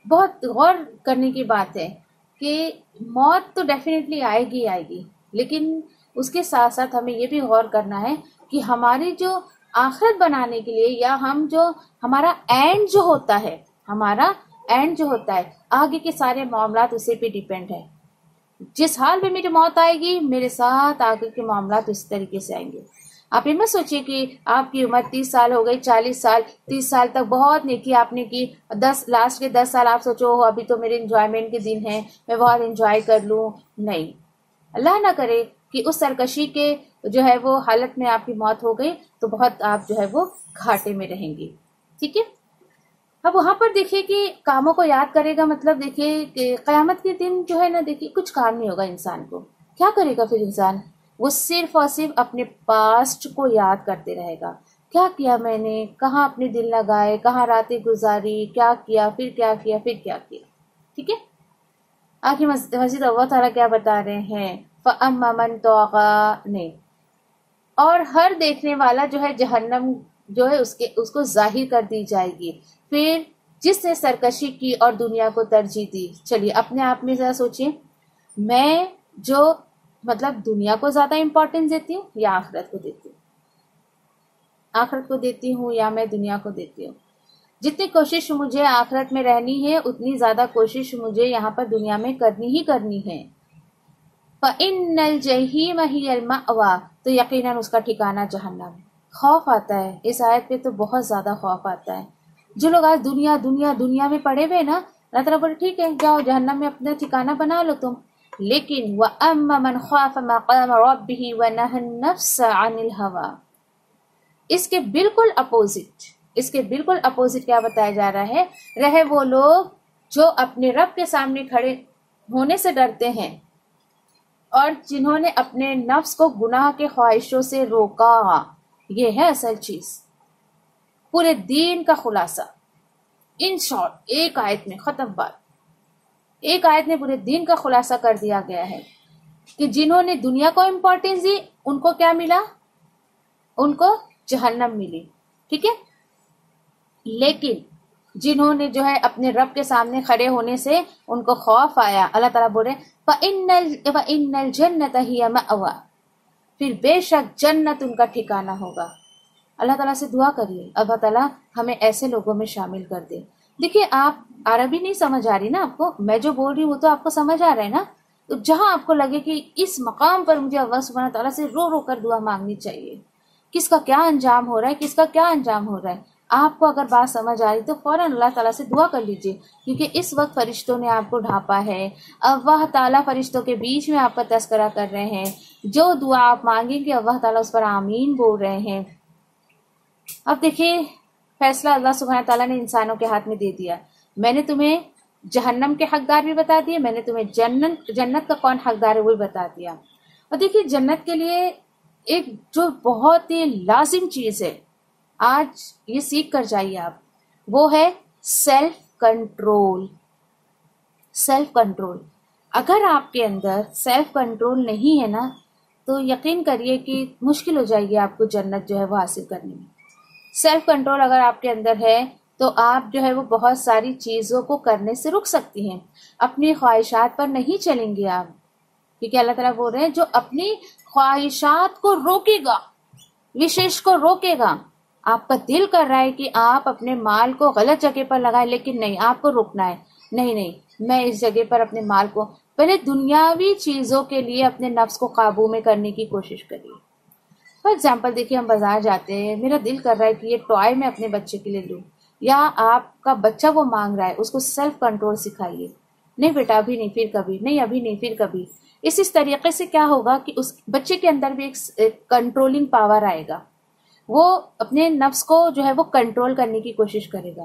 بہت غور کرنے کی بات ہے کہ موت تو ڈیفینیٹلی آئے گی، لیکن اس کے ساتھ ساتھ ہمیں یہ بھی غور کرنا ہے کہ ہماری جو آخرت بنانے کے لیے یا ہم جو ہمارا اینڈ جو ہوتا ہے آگے کے سارے معاملات اسی پہ ڈیپینڈ ہے. جس حال میں میری موت آئے گی میرے ساتھ آگے کے معاملات اس طریقے سے آئیں گے. آپ یہ مت سوچیے کہ آپ کی عمر 30 سال ہو گئی، 40 سال 30 سال تک بہت نیکی آپ نے کی، لاسٹ کے 10 سال آپ سوچو ابھی تو میرے انجوائمنٹ کے دن ہیں، میں بہت انجوائے کر لوں. نہیں، اللہ نہ کرے کہ اس سرکشی کے جو ہے وہ حالت میں آپ کی موت ہو گئی تو بہت آپ جو ہے وہ گھاٹے میں رہیں گی. ٹھیک ہے. اب وہاں پر دیکھیے کہ کاموں کو یاد کرے گا، مطلب دیکھیے کہ قیامت کے دن جو ہے نا دیکھیے کچھ کام نہیں ہوگا انسان کو. کیا کرے گا پھر انسان؟ وہ صرف اور صرف اپنے پاسٹ کو یاد کرتے رہے گا. کیا کیا میں نے، کہاں اپنے دل لگائے، کہاں راتیں گزاری، کیا کیا، پھر کیا کیا، پھر کیا کیا. ٹھیک ہے. آخر مزید اللہ تعالیٰ کیا بتا رہے ہیں؟ فَأَمَّا مَن طَغَىٰ نے، اور ہر دیکھنے والا جو ہے جہنم جو ہے اس کو ظاہر کر دی جائے گی. پھر جس نے سرکشی کی اور دنیا کو ترجیح دی. چلیے اپنے آپ میں ذرا سوچیں، میں جو مطلب دنیا کو زیادہ امپورٹنس دیتی ہوں یا آخرت کو دیتی ہوں؟ آخرت کو دیتی ہوں یا میں دنیا کو دیتی ہوں؟ جتنی کوشش مجھے آخرت میں رہنی ہے اتنی زیادہ کوشش مجھے یہاں پر دنیا میں کرنی ہی کرنی ہے. فَإِنَّ الْجَحِيمَ هِيَ الْمَأْوَىٰ، تو یقیناً اس کا ٹھکانہ جہنم. خوف آتا ہے اس آیت پہ، تو بہت زیادہ خوف آتا ہے. جو لوگ آج دنیا دنیا دنیا میں پڑے ہوئے نا، اللہ تعالیٰ بولے ٹھیک ہے جاؤ جہنم میں اپنا ٹھکانہ بنا لو تم. لیکن وَأَمَّا مَنْ خَافَ مَقَامَ رَبِّهِ وَنَهَى النَّفْسَ عَنِ الْهَوَىٰ، اس کے بالکل اپوزٹ کیا بتایا جا رہا ہے؟ رہے وہ لوگ جو اپنے رب کے سامنے کھڑے ہونے سے ڈرتے ہیں اور جنہوں نے اپنے نفس کو گناہ کے خواہشوں سے روکا. یہ ہے اصل چیز. پورے دین کا خلاصہ ان شارٹ ایک آیت میں ختم بات. ایک آیت میں پورے دین کا خلاصہ کر دیا گیا ہے کہ جنہوں نے دنیا کو امپورٹنس دی ان کو کیا ملا؟ ان کو جہنم ملی. ٹھیک ہے. لیکن جنہوں نے جو ہے اپنے رب کے سامنے کھڑے ہونے سے ان کو خوف آیا، اللہ تعالیٰ بولے فَإِنَّ الْجَنَّةَ هِيَ مَأْوَىٰ، پھر بے شک جنت ان کا ٹھکانہ ہوگا. اللہ تعالیٰ سے دعا کریے اللہ تعالیٰ ہمیں ایسے لوگوں میں شامل کر دے. دیکھیے آپ عربی نہیں سمجھ آ رہی نا آپ کو، میں جو بول رہی ہوں وہ تو آپ کو سمجھ آ رہا ہے نا. تو جہاں آپ کو لگے کہ اس مقام پر مجھے اللہ سبحانہ تعالیٰ سے رو رو کر دعا مانگنی چاہیے، کس کا کیا انجام ہو رہا ہے، کس کا کیا انجام ہو رہا ہے، آپ کو اگر بات سمجھ آ رہی تو فوراً اللہ تعالیٰ سے دعا کر لیجئے. کیونکہ اس وقت فرشتوں نے آپ کو ڈھانپا ہے، اللہ تعالیٰ فرشتوں کے بیچ میں آپ کا تذکرہ کر رہے ہیں. جو دعا آپ مانگیں گے اللہ تعالیٰ اس پر آمین بول رہے ہیں. اب دیکھیے فیصلہ اللہ سبحانہ تعالیٰ نے انسانوں کے ہاتھ میں دے دیا. میں نے تمہیں جہنم کے حقدار بھی بتا دیے، میں نے تمہیں جنت کا کون حقدار ہے وہ بھی بتا دیا. اور دیکھیے جنت کے لیے ایک جو بہت ہی لازم چیز ہے، آج یہ سیکھ کر جائیے آپ، وہ ہے سیلف کنٹرول. Self control. اگر آپ کے اندر سیلف کنٹرول نہیں ہے نا تو یقین کریے کہ مشکل ہو جائے گی آپ کو جنت جو ہے وہ حاصل کرنے میں. سیلف کنٹرول اگر آپ کے اندر ہے تو آپ جو ہے وہ بہت ساری چیزوں کو کرنے سے رک سکتی ہیں. اپنی خواہشات پر نہیں چلیں گے آپ، کیونکہ اللہ تعالیٰ بول رہے ہیں جو اپنی خواہشات کو روکے گا، وشیش کو روکے گا. آپ کا دل کر رہا ہے کہ آپ اپنے مال کو غلط جگہ پر لگائیں، لیکن نہیں، آپ کو روکنا ہے. نہیں، میں اس جگہ پر اپنے مال کو پہلے دنیاوی چیزوں کے لیے اپنے نفس کو قابو میں کرنے کی کوشش کریے. فار ایگزامپل دیکھیے ہم بازار جاتے ہیں، میرا دل کر رہا ہے کہ یہ ٹوائے میں اپنے بچے کے لیے لوں، یا آپ کا بچہ وہ مانگ رہا ہے، اس کو سیلف کنٹرول سکھائیے. نہیں بیٹا ابھی نہیں، پھر کبھی، نہیں ابھی نہیں، پھر کبھی. اس طریقے سے کیا ہوگا کہ اس بچے کے اندر بھی ایک کنٹرولنگ پاور آئے گا. وہ اپنے نفس کو جو ہے وہ کنٹرول کرنے کی کوشش کرے گا.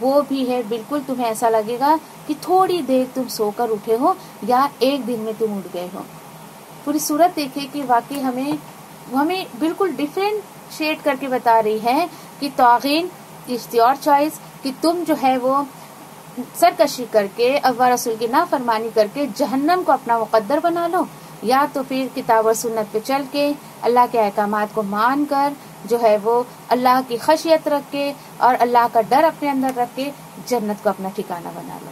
وہ بھی ہے بالکل تمہیں ایسا لگے گا کہ تھوڑی دیر تم سو کر اٹھے ہو یا ایک دن میں تم اٹھ گئے ہو. پوری صورت دیکھے کہ واقعی ہمیں بالکل ڈفرینٹ شیڈ کر کے بتا رہی ہے کہ طاغین از یور چوائس، کہ تم جو ہے وہ سرکشی کر کے اللہ رسول کی نافرمانی کر کے جہنم کو اپنا مقدر بنا لو، یا تو پھر کتاب اور سنت پہ چل کے اللہ کے احکامات کو مان کر جو ہے وہ اللہ کی خشیت رکھ کے اور اللہ کا ڈر اپنے اندر رکھ کے جنت کو اپنا ٹھکانہ بنا لو.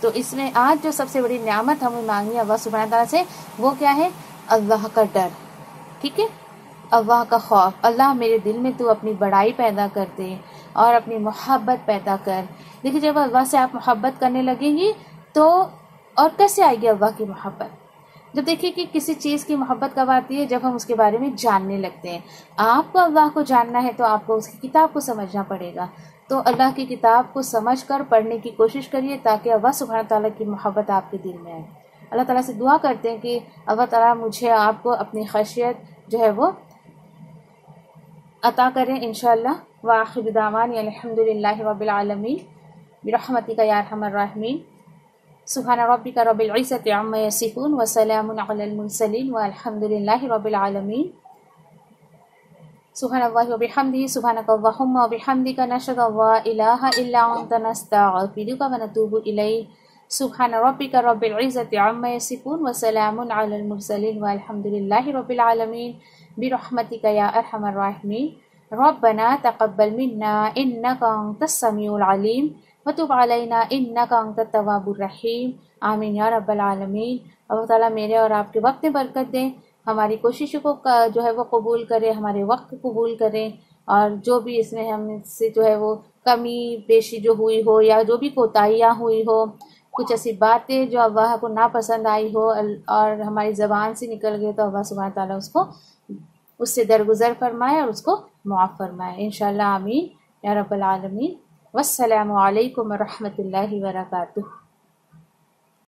تو اس میں آج جو سب سے بڑی نعمت ہمیں مانگنی ہے اللہ سبحانہ تعالیٰ سے، وہ کیا ہے؟ اللہ کا ڈر. ٹھیک ہے، اللہ کا خوف. اللہ میرے دل میں تو اپنی بڑائی پیدا کر دے اور اپنی محبت پیدا کر. دیکھیے جب اللہ سے آپ محبت کرنے لگیں گی تو اور کیسے آئے گی اللہ کی محبت؟ جب دیکھیے کہ کسی چیز کی محبت کب آتی ہے؟ جب ہم اس کے بارے میں جاننے لگتے ہیں. آپ کو اللہ کو جاننا ہے تو آپ کو اس کی کتاب کو سمجھنا پڑے گا. تو اللہ کی کتاب کو سمجھ کر پڑھنے کی کوشش کریے تاکہ اللہ سبحانہ تعالیٰ کی محبت آپ کے دل میں آئے. اللہ تعالیٰ سے دعا کرتے ہیں کہ اللہ تعالیٰ مجھے آپ کو اپنی خشیت جو ہے وہ عطا کریں انشاءاللہ. وآخر دعوانا الحمدللہ رب العالمین برحمتک یا ارحم الراحمین. سبحان ربک رب العزة عما یصفون وسلام علی المرسلین والحمدللہ رب العالمین. سبحان اللہ وبحمدہ سبحانک اللہم وبحمدک نشہد ان لا الہ الا انت نستغفرک ونتوب الیک. سبحان ربک رب العزة عما یصفون وسلام علی المرسلین والحمدللہ رب العالمین برحمتک یا ارحم الراحمین. ربنا تقبل منا انک انت السمیع العلیم وتب علینا انک انت التواب الرحیم. آمین یا رب العالمین. اللہ تعالیٰ میرے اور آپ کے وقت میں برکت دیں، ہماری کوششوں کو جو ہے وہ قبول کرے، ہمارے وقت کو قبول کریں، اور جو بھی اس میں ہم سے جو ہے وہ کمی بیشی جو ہوئی ہو یا جو بھی کوتاہیاں ہوئی ہو، کچھ ایسی باتیں جو اللہ کو ناپسند آئی ہو اور ہماری زبان سے نکل گئے، تو اللہ سبحانہ تعالیٰ اس سے درگزر فرمائے اور اس کو معاف فرمائے انشاءاللہ. آمین یا رب العالمین. والسلام علیکم ورحمۃ اللہ وبرکاتہ.